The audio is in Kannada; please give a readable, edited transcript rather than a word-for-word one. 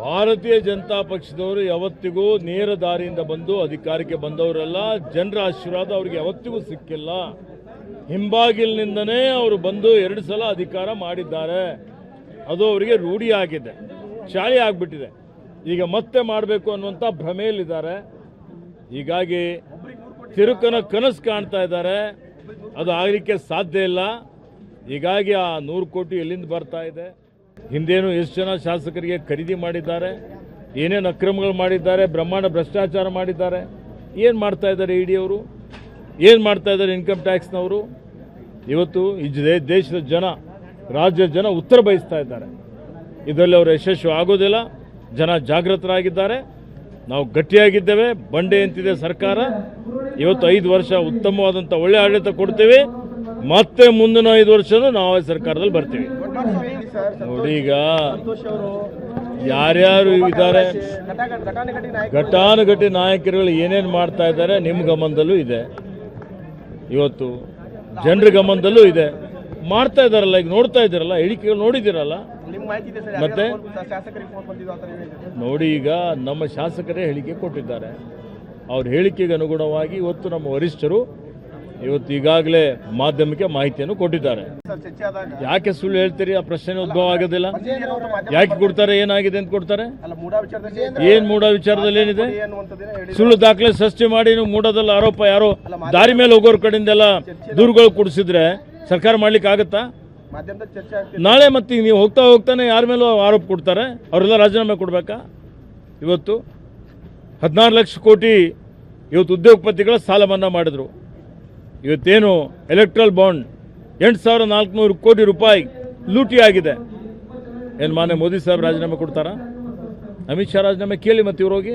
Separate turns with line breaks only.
ಭಾರತೀಯ ಜನತಾ ಪಕ್ಷದವರು ಯಾವತ್ತಿಗೂ ನೇರ ದಾರಿಯಿಂದ ಬಂದು ಅಧಿಕಾರಕ್ಕೆ ಬಂದವರೆಲ್ಲ. ಜನರ ಆಶೀರ್ವಾದ ಅವರಿಗೆ ಯಾವತ್ತಿಗೂ ಸಿಕ್ಕಿಲ್ಲ. ಹಿಂಬಾಗಿಲಿನಿಂದನೇ ಅವರು ಬಂದು 2 ಸಲ ಅಧಿಕಾರ ಮಾಡಿದ್ದಾರೆ. ಅದು ಅವರಿಗೆ ರೂಢಿಯಾಗಿದೆ, ಚಾಳಿ ಆಗಿಬಿಟ್ಟಿದೆ. ಈಗ ಮತ್ತೆ ಮಾಡಬೇಕು ಅನ್ನುವಂಥ ಭ್ರಮೆಯಲ್ಲಿದ್ದಾರೆ. ಹೀಗಾಗಿ ತಿರುಕನ ಕನಸು ಕಾಣ್ತಾ ಇದ್ದಾರೆ. ಅದು ಆಗಲಿಕ್ಕೆ ಸಾಧ್ಯ ಇಲ್ಲ. ಹೀಗಾಗಿ ಆ 100 ಕೋಟಿ ಎಲ್ಲಿಂದ ಬರ್ತಾ ಇದೆ? ಹಿಂದೇನು ಎಷ್ಟು ಜನ ಶಾಸಕರಿಗೆ ಖರೀದಿ ಮಾಡಿದ್ದಾರೆ, ಏನೇನು ಅಕ್ರಮಗಳು ಮಾಡಿದ್ದಾರೆ, ಬ್ರಹ್ಮಾಂಡ ಭ್ರಷ್ಟಾಚಾರ ಮಾಡಿದ್ದಾರೆ. ಏನು ಮಾಡ್ತಾ ಇದ್ದಾರೆ ಇಡಿ ಅವರು? ಏನು ಮಾಡ್ತಾ ಇದ್ದಾರೆ ಇನ್ಕಮ್ ಟ್ಯಾಕ್ಸ್ನವರು? ಇವತ್ತು ಈ ದೇಶದ ಜನ, ರಾಜ್ಯದ ಜನ ಉತ್ತರ ಬಯಸ್ತಾ ಇದ್ದಾರೆ. ಇದರಲ್ಲಿ ಅವರು ಯಶಸ್ವಿ ಆಗೋದಿಲ್ಲ. ಜನ ಜಾಗೃತರಾಗಿದ್ದಾರೆ. ನಾವು ಗಟ್ಟಿಯಾಗಿದ್ದೇವೆ. ಬಂಡೆ ಅಂತಿದೆ ಸರ್ಕಾರ. ಇವತ್ತು 5 ವರ್ಷ ಉತ್ತಮವಾದಂಥ ಒಳ್ಳೆ ಆಡಳಿತ ಕೊಡ್ತೀವಿ. ಮತ್ತೆ ಮುಂದಿನ 5 ವರ್ಷನೂ ನಾವೇ ಸರ್ಕಾರದಲ್ಲಿ ಬರ್ತೀವಿ. ನೋಡಿ, ಈಗ ಯಾರ್ಯಾರು ಇದ್ದಾರೆ, ಘಟಾನುಘಟಿ ನಾಯಕರುಗಳು ಏನೇನು ಮಾಡ್ತಾ ಇದ್ದಾರೆ ನಿಮ್ಮ ಗಮನದಲ್ಲೂ ಇದೆ, ಇವತ್ತು ಜನರ ಗಮನದಲ್ಲೂ ಇದೆ. ಮಾಡ್ತಾ ಇದ್ದಾರಲ್ಲ, ಈಗ ನೋಡ್ತಾ ಇದ್ದೀರಲ್ಲ, ಹೇಳಿಕೆಗಳು ನೋಡಿದ್ದೀರಲ್ಲ. ಮತ್ತೆ ನೋಡಿ, ಈಗ ನಮ್ಮ ಶಾಸಕರೇ ಹೇಳಿಕೆ ಕೊಟ್ಟಿದ್ದಾರೆ. ಅವ್ರ ಹೇಳಿಕೆಗೆ ಅನುಗುಣವಾಗಿ ಇವತ್ತು ನಮ್ಮ ವರಿಷ್ಠರು ಇವತ್ತು ಈಗಾಗಲೇ ಮಾಧ್ಯಮಕ್ಕೆ ಮಾಹಿತಿಯನ್ನು ಕೊಟ್ಟಿದ್ದಾರೆ. ಯಾಕೆ ಸುಳ್ಳು ಹೇಳ್ತೀರಿ? ಆ ಪ್ರಶ್ನೆ ಉದ್ಭವ ಆಗೋದಿಲ್ಲ. ಯಾಕೆ ಕೊಡ್ತಾರೆ? ಏನಾಗಿದೆ ಅಂತ ಕೊಡ್ತಾರೆ? ಏನ್ ಮೂಢ ವಿಚಾರದಲ್ಲಿ ಏನಿದೆ? ಸುಳ್ಳು ದಾಖಲೆ ಸೃಷ್ಟಿ ಮಾಡಿ ನೀವು ಮೂಢದಲ್ಲಿ ಆರೋಪ ಯಾರೋ ದಾರಿ ಮೇಲೆ ಹೋಗೋರ ಕಡೆಯಿಂದೆಲ್ಲ ದೂರುಗಳು ಕೊಡಿಸಿದ್ರೆ ಸರ್ಕಾರ ಮಾಡ್ಲಿಕ್ಕೆ ಆಗುತ್ತಾ? ನಾಳೆ ಮತ್ತೆ ನೀವು ಹೋಗ್ತಾ ಹೋಗ್ತಾನೆ ಯಾರ ಮೇಲೂ ಆರೋಪ ಕೊಡ್ತಾರೆ. ಅವರೆಲ್ಲ ರಾಜೀನಾಮೆ ಕೊಡ್ಬೇಕಾ? ಇವತ್ತು 16 ಲಕ್ಷ ಕೋಟಿ ಇವತ್ತು ಉದ್ಯೋಗಪತಿಗಳ ಸಾಲ ಮನ್ನಾ ಮಾಡಿದ್ರು. ಇವತ್ತೇನು ಎಲೆಕ್ಟ್ರಲ್ ಬಾಂಡ್ 8,400 ಕೋಟಿ ರೂಪಾಯಿ ಲೂಟಿ ಆಗಿದೆ. ಏನು ಮಾನ್ಯ ಮೋದಿ ಸಾಹೇಬ್ ರಾಜೀನಾಮೆ ಕೊಡ್ತಾರಾ? ಅಮಿತ್ ಶಾ ರಾಜೀನಾಮೆ ಕೇಳಿ ಮತ್ತೆ ಇವ್ರು ಹೋಗಿ.